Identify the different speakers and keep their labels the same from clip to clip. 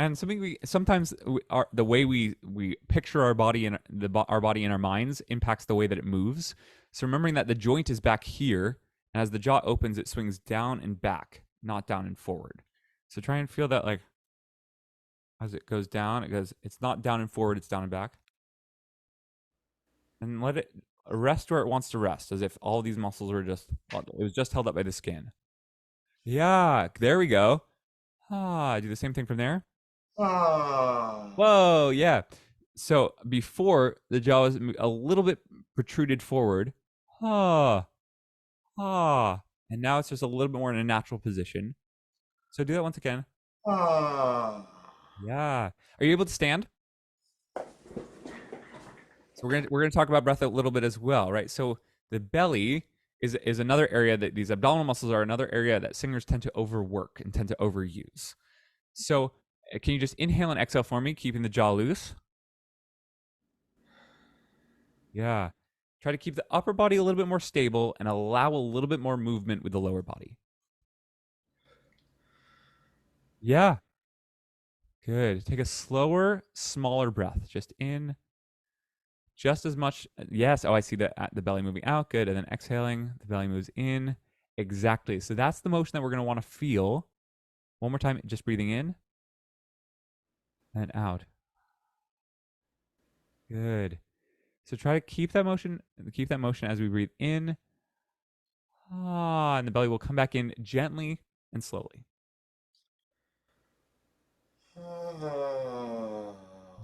Speaker 1: And something we sometimes the way we picture our body and our body in our minds impacts the way that it moves. So remembering that the joint is back here, and as the jaw opens, it swings down and back, not down and forward. So try and feel that like as it goes down, it's not down and forward, it's down and back. And let it rest where it wants to rest, as if all these muscles were just, well, it was just held up by the skin. Yeah, there we go. Do the same thing from there.
Speaker 2: Ah.
Speaker 1: Whoa, yeah. So before the jaw was a little bit protruded forward. Ah, and now it's just a little bit more in a natural position. So do that once again.
Speaker 2: Ah.
Speaker 1: Yeah. Are you able to stand? So we're gonna talk about breath a little bit as well, right? So the belly is another area that these abdominal muscles are another area that singers tend to overwork and tend to overuse. So can you just inhale and exhale for me, keeping the jaw loose? Yeah. Try to keep the upper body a little bit more stable and allow a little bit more movement with the lower body. Yeah. Good. Take a slower, smaller breath. Just in, just as much. Yes. Oh, I see the belly moving out. Good. And then exhaling, the belly moves in. Exactly. So that's the motion that we're going to want to feel. One more time, just breathing in and out. Good. So try to keep that motion as we breathe in. And the belly will come back in gently and slowly.
Speaker 2: Ah.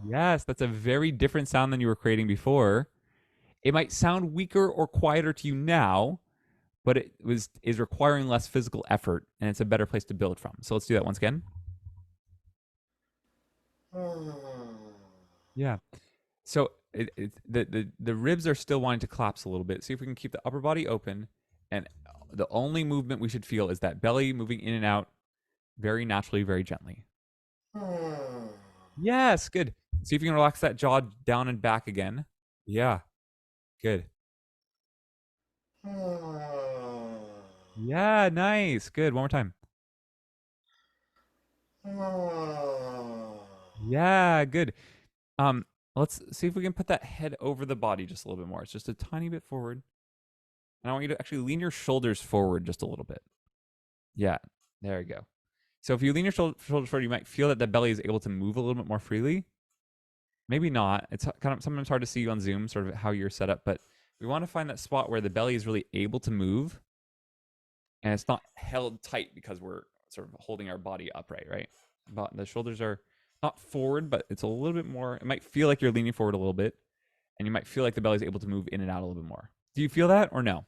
Speaker 1: Yes, that's a very different sound than you were creating before. It might sound weaker or quieter to you now, but it is requiring less physical effort, and it's a better place to build from. So let's do that once again. Yeah. So the ribs are still wanting to collapse a little bit. See if we can keep the upper body open, and the only movement we should feel is that belly moving in and out very naturally, very gently.
Speaker 2: Ah.
Speaker 1: Yes, good. See if you can relax that jaw down and back again. Yeah, good.
Speaker 2: Ah.
Speaker 1: Yeah, nice. Good. One more time.
Speaker 2: Ah.
Speaker 1: Yeah, good. Um, let's see if we can put that head over the body just a little bit more. It's just a tiny bit forward. And I want you to actually lean your shoulders forward just a little bit. Yeah, there you go. So if you lean your shoulders forward, you might feel that the belly is able to move a little bit more freely. Maybe not. It's kind of sometimes hard to see on Zoom, sort of how you're set up, but we want to find that spot where the belly is really able to move and it's not held tight because we're sort of holding our body upright, right? But the shoulders are not forward, but it's a little bit more. It might feel like you're leaning forward a little bit, and you might feel like the belly is able to move in and out a little bit more. Do you feel that or no?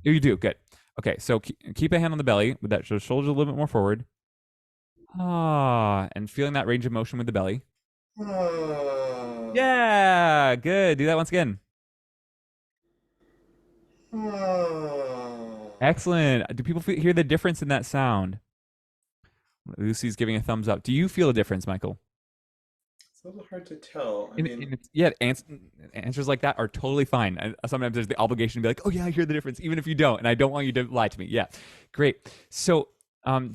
Speaker 1: You do. Good. Okay, so keep a hand on the belly with that shoulders a little bit more forward. And feeling that range of motion with the belly.
Speaker 2: Ah.
Speaker 1: Yeah, good. Do that once again.
Speaker 2: Ah.
Speaker 1: Excellent. Do people hear the difference in that sound? Lucy's giving a thumbs up. Do you feel a difference, Michael?
Speaker 2: It's a little hard to tell. I mean,
Speaker 1: And yeah, answers like that are totally fine. Sometimes there's the obligation to be like, "Oh yeah, I hear the difference," even if you don't, and I don't want you to lie to me. Yeah, great. So, uh,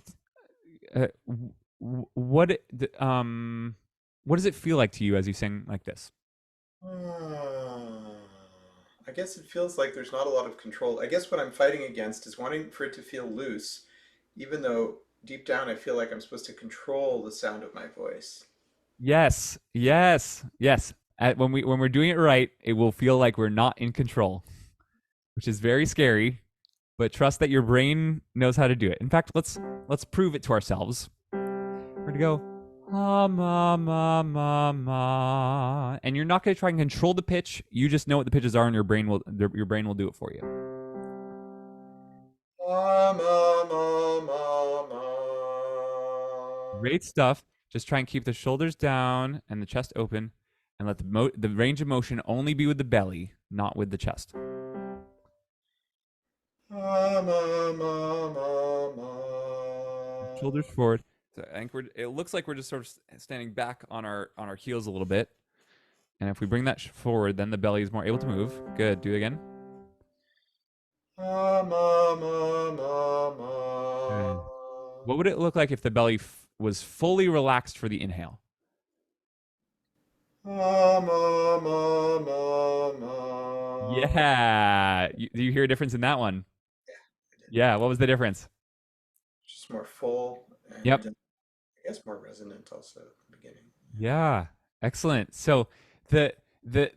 Speaker 1: what what does it feel like to you as you sing like this?
Speaker 2: ah. I guess it feels like there's not a lot of control. I guess what I'm fighting against is wanting for it to feel loose, even though deep down I feel like I'm supposed to control the sound of my voice.
Speaker 1: Yes, yes, yes. When we're doing it right, it will feel like we're not in control, which is very scary. But trust that your brain knows how to do it. In fact, let's prove it to ourselves. We're gonna go ma ma ma ma, and you're not gonna try and control the pitch. You just know what the pitches are, and your brain will do it for you.
Speaker 2: Ma, ma, ma, ma, ma.
Speaker 1: Great stuff. Just try and keep the shoulders down and the chest open, and let the range of motion only be with the belly, not with the chest.
Speaker 2: Ma, ma, ma, ma, ma.
Speaker 1: Shoulders forward. So I think it looks like we're just sort of standing back on our heels a little bit. And if we bring that forward, then the belly is more able to move. Good. Do it again.
Speaker 2: Ma, ma, ma, ma, ma.
Speaker 1: Good. What would it look like if the belly was fully relaxed for the inhale.
Speaker 2: Um, um, um, um.
Speaker 1: Yeah. Do you hear a difference in that one?
Speaker 2: Yeah, I did.
Speaker 1: Yeah. What was the difference?
Speaker 2: Just more full
Speaker 1: Yep.
Speaker 2: and I guess more resonant also at the beginning.
Speaker 1: Yeah. Excellent. So the the,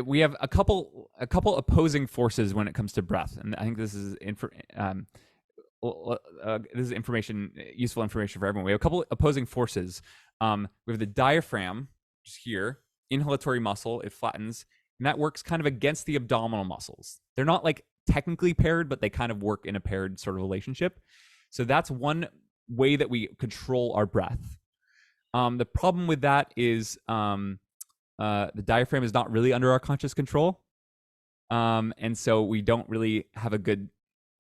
Speaker 1: we have a couple opposing forces when it comes to breath, and I think this is information, useful information for everyone. We have a couple opposing forces. We have the diaphragm, which is here, inhalatory muscle. It flattens, and that works kind of against the abdominal muscles. They're not like technically paired, but they kind of work in a paired sort of relationship. So that's one way that we control our breath. The problem with that is the diaphragm is not really under our conscious control. And so we don't really have a good,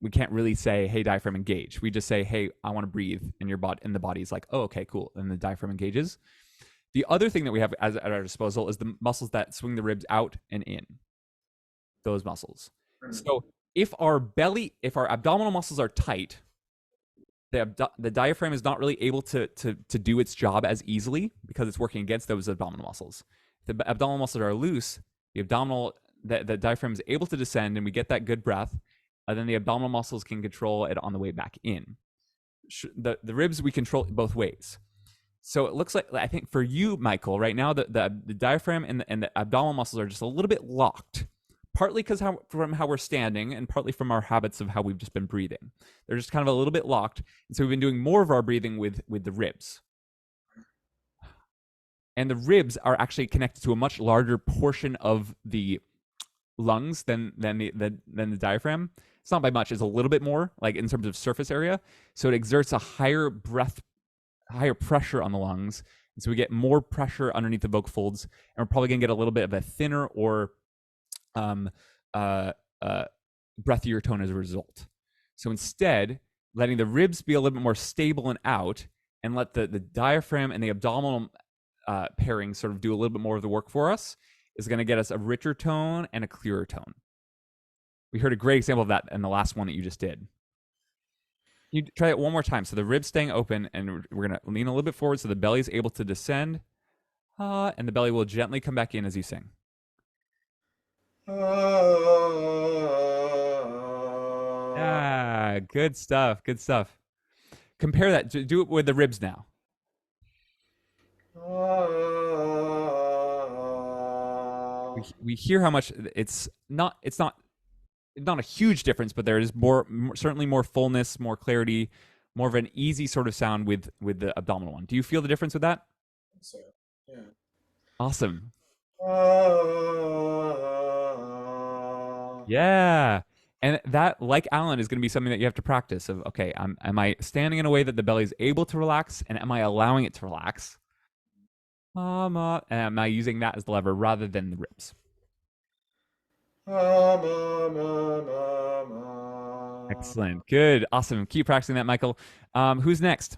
Speaker 1: we can't really say, hey, diaphragm, engage. We just say, hey, I want to breathe. And your body, and the body's like, oh, okay, cool. And the diaphragm engages. The other thing that we have at our disposal is the muscles that swing the ribs out and in, those muscles.
Speaker 2: Hmm.
Speaker 1: So if our abdominal muscles are tight, the diaphragm is not really able to do its job as easily because it's working against those abdominal muscles. If the abdominal muscles are loose, the diaphragm is able to descend, and we get that good breath. And then the abdominal muscles can control it on the way back in. The ribs we control both ways. So it looks like, I think for you, Michael, right now the diaphragm and the abdominal muscles are just a little bit locked, partly because from how we're standing, and partly from our habits of how we've just been breathing. They're just kind of a little bit locked, and so we've been doing more of our breathing with the ribs. And the ribs are actually connected to a much larger portion of the lungs than the diaphragm. It's not by much; it's a little bit more, like in terms of surface area. So it exerts a higher pressure on the lungs, and so we get more pressure underneath the vocal folds, and we're probably going to get a little bit of a thinner or um, uh, breathier tone as a result. So instead, letting the ribs be a little bit more stable and out, and let the diaphragm and the abdominal pairing sort of do a little bit more of the work for us, is going to get us a richer tone and a clearer tone. We heard a great example of that in the last one that you just did. You try it one more time. So the ribs staying open, and we're going to lean a little bit forward so the belly is able to descend, and the belly will gently come back in as you sing. Yeah, good stuff. Good stuff. Compare that. Do it with the ribs now. We hear how much it's not a huge difference, but there is certainly more fullness, more clarity, more of an easy sort of sound with the abdominal one. Do you feel the difference with that?
Speaker 2: So, yeah.
Speaker 1: Awesome. Yeah. And that, like Alan, is going to be something that you have to practice. Of okay, am I standing in a way that the belly is able to relax, and am I allowing it to relax? And am I using that as the lever rather than the ribs? Excellent. Good. Awesome. Keep practicing that, Michael. Who's next?